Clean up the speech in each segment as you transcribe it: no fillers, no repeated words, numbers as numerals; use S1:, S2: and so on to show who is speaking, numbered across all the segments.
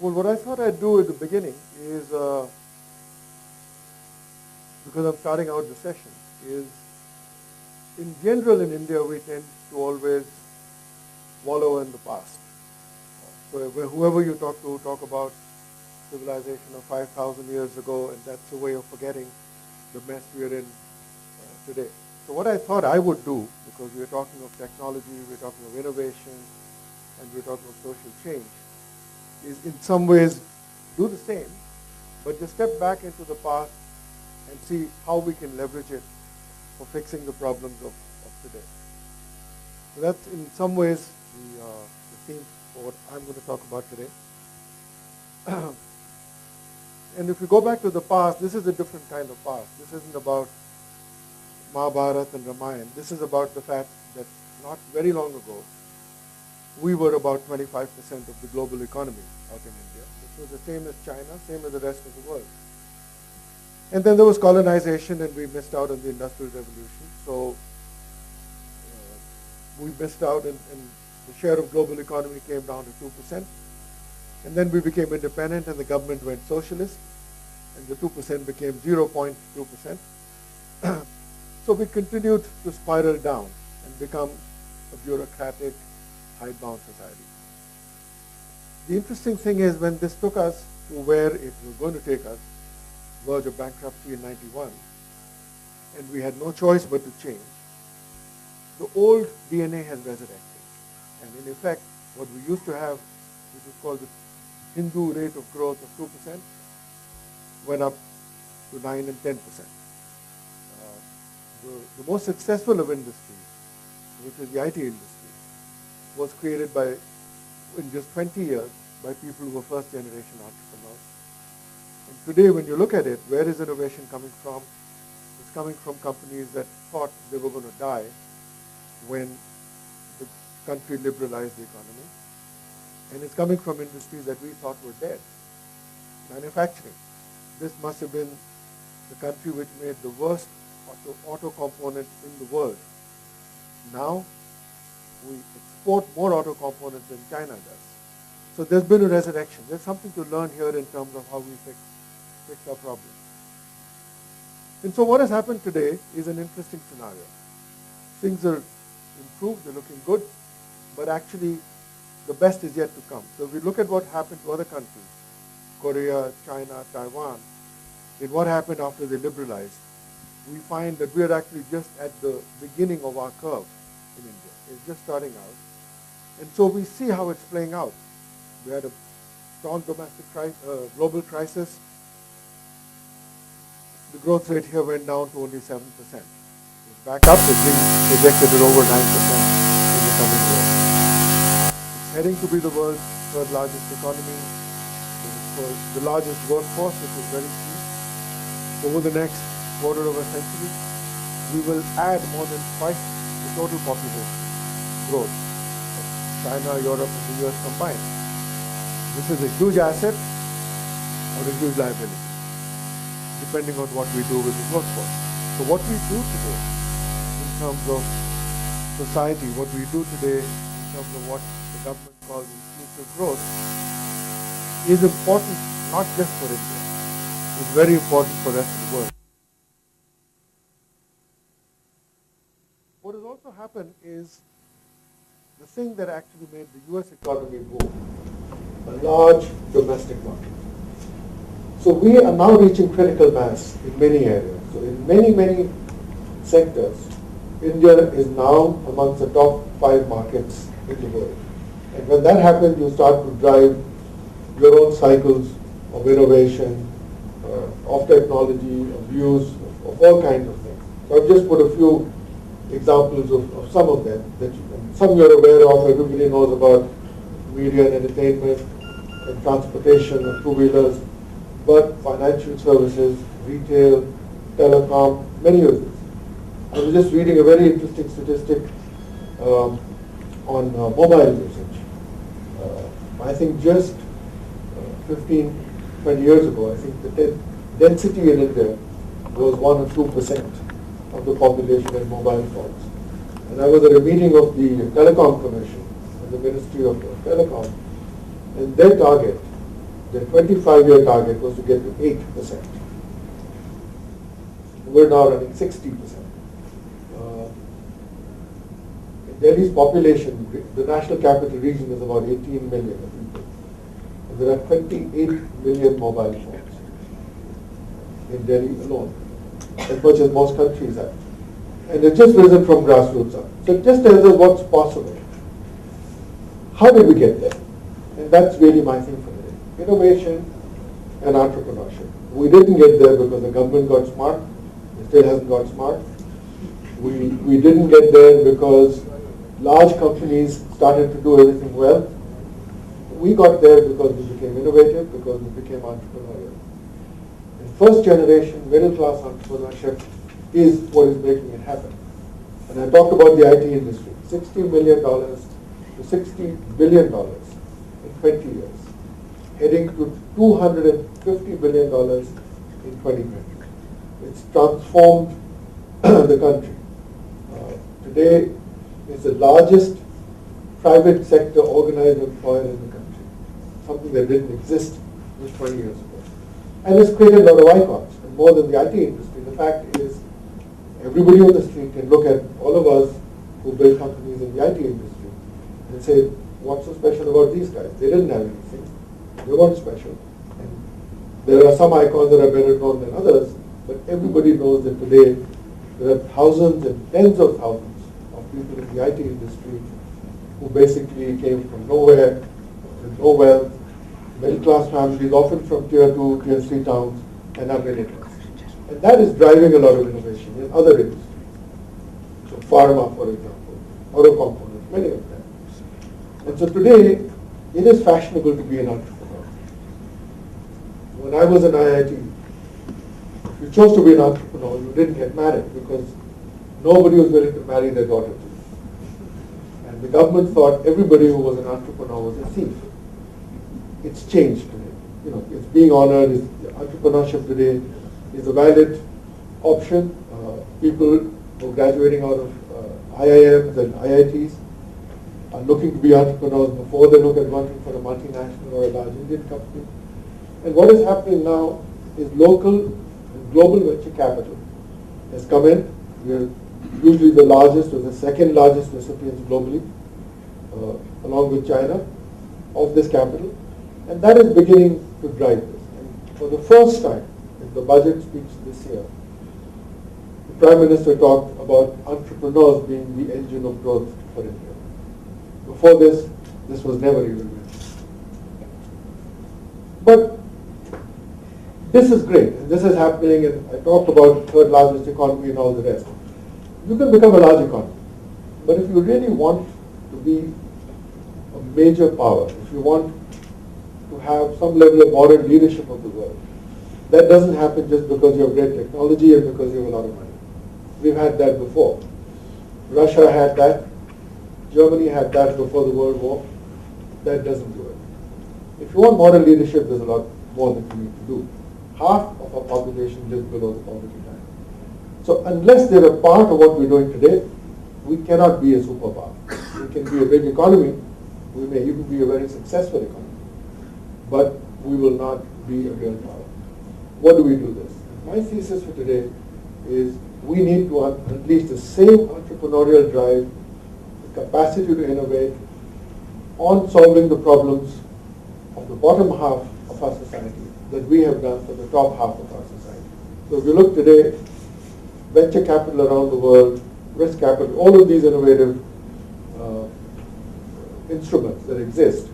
S1: Well, what I thought I'd do at the beginning is, because I'm starting out the session, is in general in India we tend to always wallow in the past. So whoever you talk about civilization of 5,000 years ago, and that's a way of forgetting the mess we're in today. So what I thought I would do, because we're talking of technology, we're talking of innovation, and we're talking of social change, is in some ways do the same, but just step back into the past and see how we can leverage it for fixing the problems of today. So that's in some ways the theme for what I'm going to talk about today. And if we go back to the past, this is a different kind of past. This isn't about Mahabharata and Ramayana. This is about the fact that not very long ago, we were about 25% of the global economy out in India, which was the same as China, same as the rest of the world. And then there was colonization, and we missed out on the Industrial Revolution. So we missed out, and the share of global economy came down to 2%. And then we became independent, and the government went socialist, and the 2% became 0.2%. So we continued to spiral down and become a bureaucratic, hidebound society. The interesting thing is when this took us to where it was going to take us, verge of bankruptcy in 91, and we had no choice but to change, the old DNA has resurrected. And in effect, what we used to have, which is called the Hindu rate of growth of 2%, went up to 9 and 10%. The most successful of industries, which is the IT industry, was created by, in just 20 years, by people who were first-generation entrepreneurs. And today, when you look at it, where is innovation coming from? It's coming from companies that thought they were going to die when the country liberalized the economy. And it's coming from industries that we thought were dead. Manufacturing. This must have been the country which made the worst auto components in the world. Now, we export more auto components than China does. So there's been a resurrection. There's something to learn here in terms of how we fix our problems. And so what has happened today is an interesting scenario. Things are improved, they're looking good, but actually the best is yet to come. So if we look at what happened to other countries, Korea, China, Taiwan, and what happened after they liberalized, we find that we are actually just at the beginning of our curve in India. It's just starting out. And so we see how it's playing out. We had a strong global crisis. The growth rate here went down to only 7%. It's back up. It's being projected at over 9% in the coming year. It's heading to be the world's third largest economy, the largest workforce, which is very key. Over the next quarter of a century, we will add more than twice the total population growth of China, Europe, and the US combined. This is a huge asset or a huge liability, depending on what we do with the workforce. So what we do today in terms of society, what we do today in terms of what the government calls inclusive growth is important not just for India. It's very important for the rest of the world. What has also happened is the thing that actually made the US economy boom, a large domestic market. So we are now reaching critical mass in many areas. So in many, many sectors, India is now amongst the top 5 markets in the world. And when that happens, you start to drive your own cycles of innovation, of technology, of use, of all kinds of things. So I've just put a few examples of some of them that some you're aware of. Everybody knows about media and entertainment and transportation and two-wheelers, but financial services, retail, telecom, many of these. I was just reading a very interesting statistic on mobile usage. I think just 15, 20 years ago, I think the density in India was 1 or 2% of the population in mobile phones. And I was at a meeting of the Telecom Commission and the Ministry of Telecom, and their target the 25-year target was to get to 8%. We're now running 60%. In Delhi's population, the national capital region is about 18 million people. And there are 28 million mobile phones in Delhi alone, as much as most countries have. And it's just risen from grassroots up. So it just tells us what's possible. How did we get there? And that's really my thing for today. Innovation and entrepreneurship. We didn't get there because the government got smart. It still hasn't got smart. We didn't get there because large companies started to do everything well. We got there because we became innovative, because we became entrepreneurial. And first generation middle class entrepreneurship is what is making it happen. And I talked about the IT industry, $60 million to $60 billion in 20 years, heading to $250 billion in 2020. It's transformed the country. Today, it's the largest private sector organized employer in the country, something that didn't exist just 20 years ago. And it's created a lot of icons. And more than the IT industry, the fact is everybody on the street can look at all of us who build companies in the IT industry and say, what's so special about these guys? They didn't have anything. They weren't special. And there are some icons that are better known than others, but everybody knows that today there are thousands and tens of thousands of people in the IT industry who basically came from nowhere, with no wealth, middle class families, often from tier 2, tier 3 towns, and are millionaires. And that is driving a lot of innovation in other industries. So pharma, for example, auto components, many of them. And so today, it is fashionable to be an entrepreneur. When I was in IIT, if you chose to be an entrepreneur, you didn't get married because nobody was willing to marry their daughter to you. And the government thought everybody who was an entrepreneur was a thief. It's changed today. You know, it's being honored. Entrepreneurship today is a valid option. People who are graduating out of IIMs and IITs are looking to be entrepreneurs before they look at working for a multinational or a large Indian company. And what is happening now is local and global venture capital has come in. We are usually the largest or the second largest recipients globally, along with China, of this capital. And that is beginning to drive this. And for the first time in the budget speech this year, the Prime Minister talked about entrepreneurs being the engine of growth for India. Before this was never even mentioned. But this is great, and this is happening, and I talked about third largest economy and all the rest. You can become a large economy, but if you really want to be a major power, if you want to have some level of moral leadership of the world, that doesn't happen just because you have great technology and because you have a lot of money. We've had that before. Russia had that. Germany had that before the World War. That doesn't do it. If you want moral leadership, there's a lot more that you need to do. Half of our population lives below the poverty line. So unless they're a part of what we're doing today, we cannot be a superpower. We can be a big economy. We may even be a very successful economy. But we will not be a real power. What do we do this? My thesis for today is we need to unleash the same entrepreneurial drive, the capacity to innovate on solving the problems of the bottom half of our society that we have done for the top half of our society. So if you look today, venture capital around the world, risk capital, all of these innovative instruments that exist,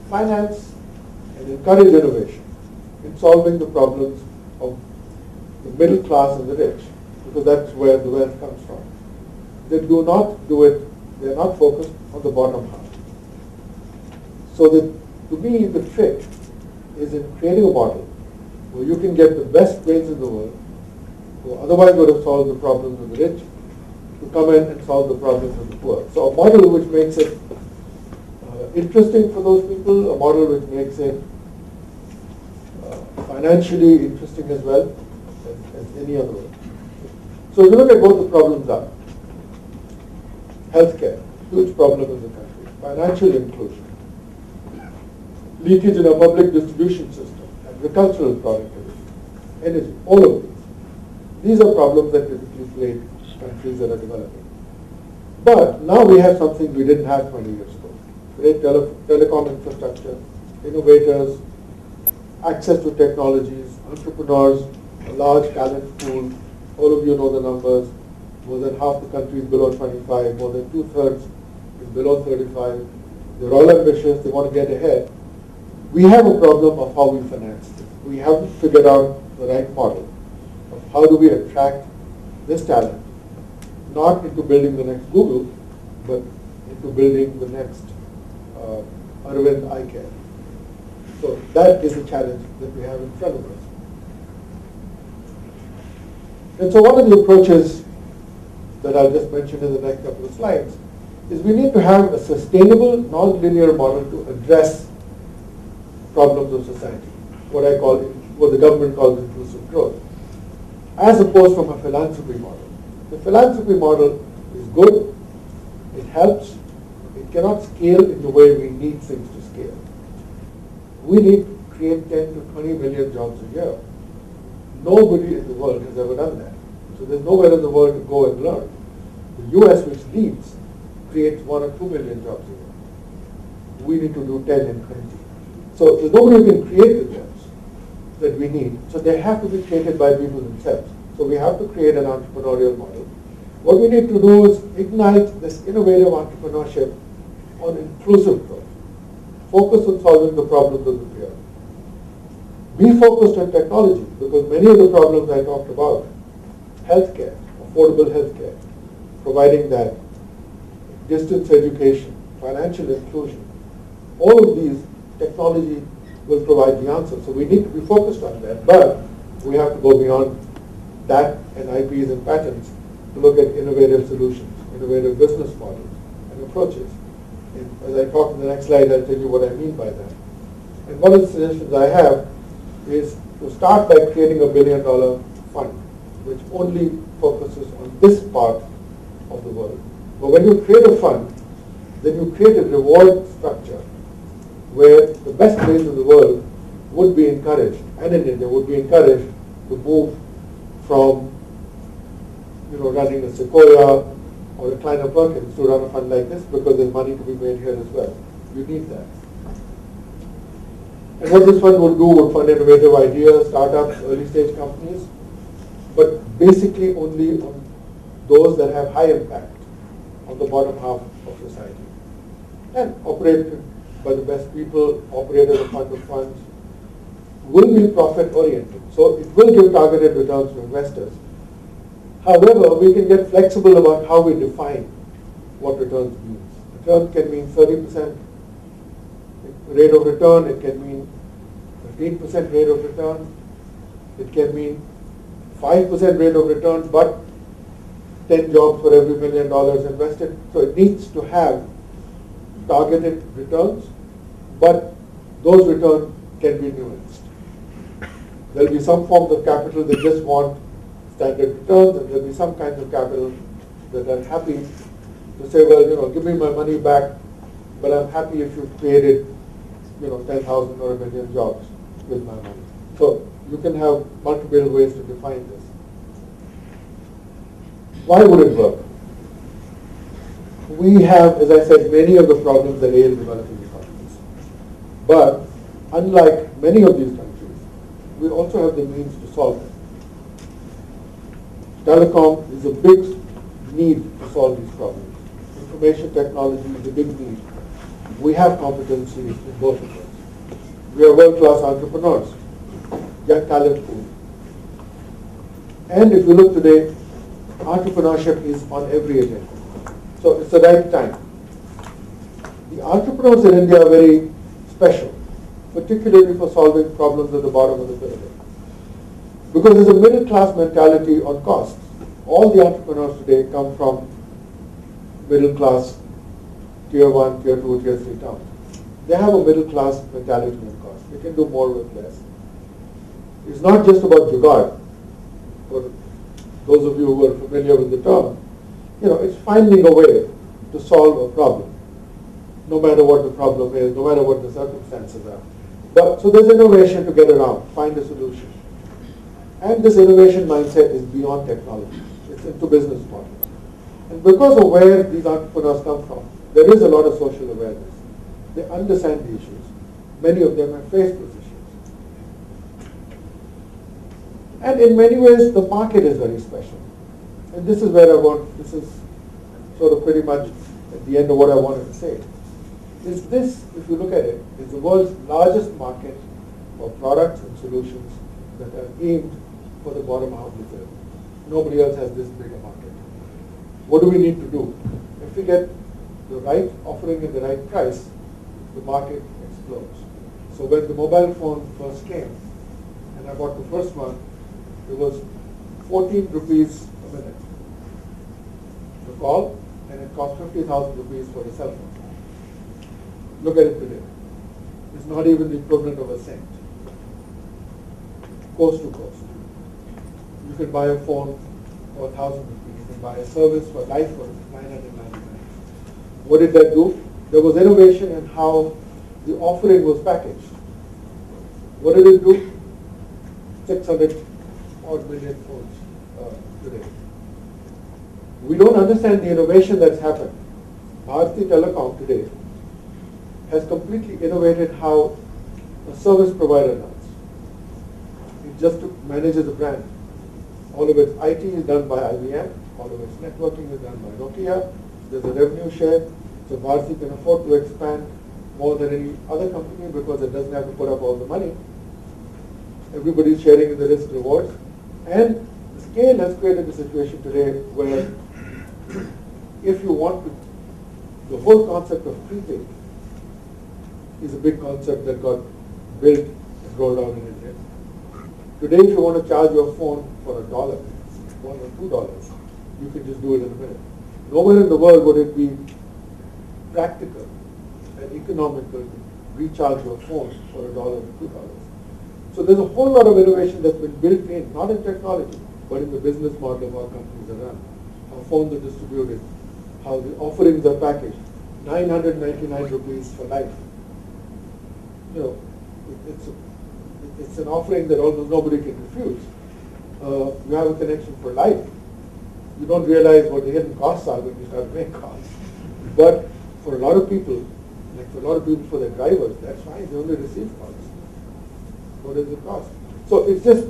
S1: finance and encourage innovation in solving the problems of the middle class and the rich, because that's where the wealth comes from. They do not do it, they are not focused on the bottom half. So to me, the trick is in creating a model where you can get the best brains in the world, who otherwise would have solved the problems of the rich, to come in and solve the problems of the poor. So a model which makes it interesting for those people, a model which makes it financially interesting as well as any other way. So if you look at what the problems are, healthcare, huge problem in the country, financial inclusion, leakage in our public distribution system, agricultural productivity, energy, all of these. These are problems that typically plague countries that are developing. But now we have something we didn't have 20 years ago. Great telecom infrastructure, innovators, access to technologies, entrepreneurs, a large talent pool. All of you know the numbers. More than half the country is below 25, more than 2/3 is below 35. They're all ambitious, they want to get ahead. We have a problem of how we finance this. We haven't figured out the right model of how do we attract this talent, not into building the next Google, but into building the next Arvind Eye Care. So that is a challenge that we have in front of us. And so one of the approaches that I'll just mention in the next couple of slides is we need to have a sustainable, non-linear model to address problems of society, what the government calls inclusive growth, as opposed from a philanthropy model. The philanthropy model is good, it helps, it cannot scale in the way we need things to scale. We need to create 10 to 20 million jobs a year. Nobody in the world has ever done that. So there's nowhere in the world to go and learn. The US, which leads, creates 1 or 2 million jobs a year. We need to do 10 and 20. So there's nobody who can create the jobs that we need. So they have to be created by people themselves. So we have to create an entrepreneurial model. What we need to do is ignite this innovative entrepreneurship on inclusive growth. Focus on solving the problems of the peer. Be focused on technology, because many of the problems I talked about, healthcare, affordable healthcare, providing that, distance education, financial inclusion, all of these, technology will provide the answer. So we need to be focused on that, but we have to go beyond that and IPs and patents to look at innovative solutions, innovative business models and approaches. And as I talk in the next slide, I'll tell you what I mean by that. And one of the suggestions I have is to start by creating a $1 billion fund, which only focuses on this part of the world. But when you create a fund, then you create a reward structure where the best brains in the world would be encouraged, and in India would be encouraged to move from running a Sequoia or a Kleiner Perkins to run a fund like this, because there's money to be made here as well. You need that. And what this fund would do would fund innovative ideas, startups, early stage companies, but basically only on those that have high impact on the bottom half of society. And operated by the best people, operate as a fund of funds, will be profit oriented. So it will give targeted returns to investors. However, we can get flexible about how we define what returns means. Return can mean 30% rate of return, it can mean 15% rate of return, it can mean 5% rate of return, but 10 jobs for every $1 million invested. So it needs to have targeted returns, but those returns can be nuanced. There will be some forms of capital that just want standard returns, and there will be some kinds of capital that are happy to say, well, give me my money back, but I'm happy if you've created 10,000 or 1 million jobs with my money. So you can have multiple ways to define this. Why would it work? We have, as I said, many of the problems that ail developing economies. But unlike many of these countries, we also have the means to solve them. Telecom is a big need to solve these problems. Information technology is a big need. We have competencies in both of those. We are world-class entrepreneurs, young talent pool. And if you look today, entrepreneurship is on every agenda. So it's the right time. The entrepreneurs in India are very special, particularly for solving problems at the bottom of the pyramid. Because there's a middle-class mentality on costs. All the entrepreneurs today come from middle-class, tier 1, tier 2, tier 3 towns. They have a middle-class mentality on costs. They can do more with less. It's not just about jugaad. For those of you who are familiar with the term, it's finding a way to solve a problem. no matter what the problem is, no matter what the circumstances are. But so there's innovation to get around, find a solution. And this innovation mindset is beyond technology. It's into business models. And because of where these entrepreneurs come from, there is a lot of social awareness. They understand the issues. Many of them have faced those issues. And in many ways, the market is very special. And this is where this is sort of pretty much at the end of what I wanted to say. Is this, if you look at it, is the world's largest market for products and solutions that are aimed for the bottom half of the pyramid. Nobody else has this big a market. What do we need to do? If we get the right offering at the right price, the market explodes. So when the mobile phone first came, and I bought the first one, it was 14 rupees a minute to call, and it cost 50,000 rupees for a cell phone. Look at it today. It's not even the equivalent of a cent. Coast to coast. You can buy a phone for 1,000 rupees. You can buy a service for life for 999. What did that do? There was innovation in how the offering was packaged. What did it do? 600 odd million phones today. We don't understand the innovation that's happened. Bharti Telecom today has completely innovated how a service provider runs. It just manages a brand. All of its IT is done by IBM. All of its networking is done by Nokia. There's a revenue share. So Bharti can afford to expand more than any other company because it doesn't have to put up all the money. Everybody's sharing in the risk rewards. And the scale has created a situation today where if you want to, the whole concept of prepaid is a big concept that got built and rolled out in India. Today, if you want to charge your phone for $1, $1 or $2, you can just do it in a minute. Nowhere in the world would it be practical and economical to recharge your phone for $1 or $2. So there's a whole lot of innovation that's been built in, not in technology, but in the business model of how companies are run, how phones are distributed, how the offerings are packaged. 999 rupees for life. You know, it's an offering that almost nobody can refuse. You have a connection for life. You don't realize what the hidden costs are when you start paying costs. But for a lot of people, like for a lot of people for their drivers, that's fine. They only receive calls. What does it cost? So it's just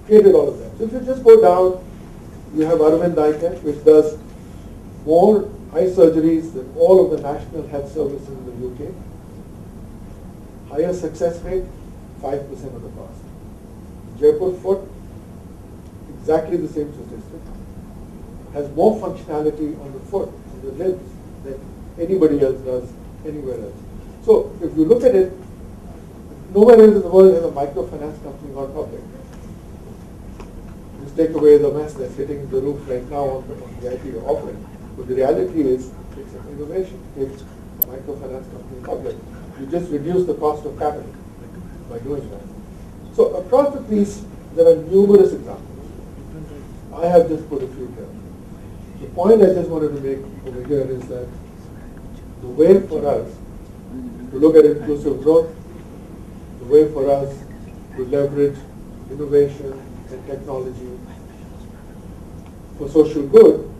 S1: created all of that. So if you just go down, you have Arvind Eye Care, which does more eye surgeries than all of the national health services in the UK. Higher success rate, 5% of the cost. Jaipur Foot, exactly the same statistic, has more functionality on the foot, on the limbs, than anybody else does anywhere else. So if you look at it, nowhere else in the world has a microfinance company gone public. Just take away the mess that's hitting the roof right now on the IT offering. But the reality is, it's an innovation. It takes a microfinance company public. You just reduce the cost of capital by doing that. So across the piece, there are numerous examples. I have just put a few here. The point I just wanted to make over here is that the way for us to look at inclusive growth, the way for us to leverage innovation and technology for social good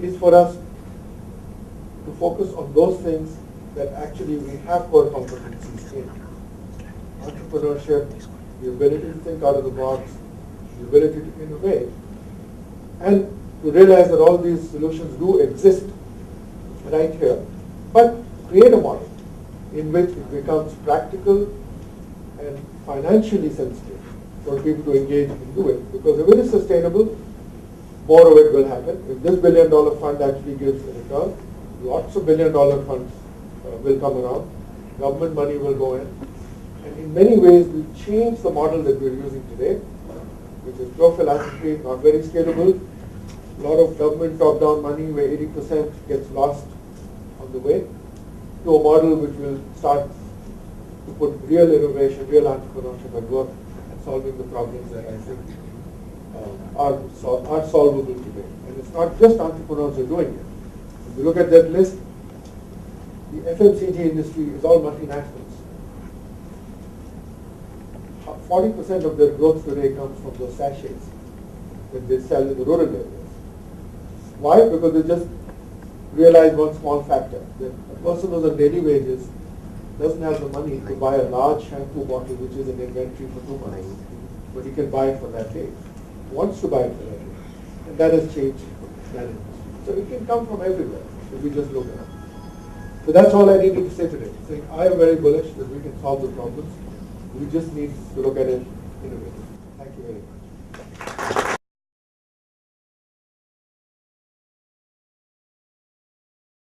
S1: is for us to focus on those things that actually we have core competencies in. Entrepreneurship, the ability to think out of the box, the ability to innovate, and to realize that all these solutions do exist right here. But create a model in which it becomes practical and financially sensitive for people to engage and do it. Because if it is sustainable, more of it will happen. If this $1 billion fund actually gives a return, lots of $1 billion funds will come around. Government money will go in. And in many ways, we change the model that we're using today, which is pure philanthropy, not very scalable. A lot of government top-down money where 80% gets lost on the way, to a model which will start to put real innovation, real entrepreneurship at work and solving the problems that I think are solvable today. And it's not just entrepreneurs who are doing it. If you look at that list, The FMCG industry is all multinationals. 40% of their growth today comes from those sachets that they sell in the rural areas. Why? Because they just realize one small factor, that a person who's on daily wages doesn't have the money to buy a large shampoo bottle which is in inventory for 2 months, but he can buy it for that day. Wants to buy it for that day. And that has changed that industry. So it can come from everywhere if we just look at it. So that's all I needed to say today. So I am very bullish that we can solve the problems. We just need to look at it innovatively. Thank you very much.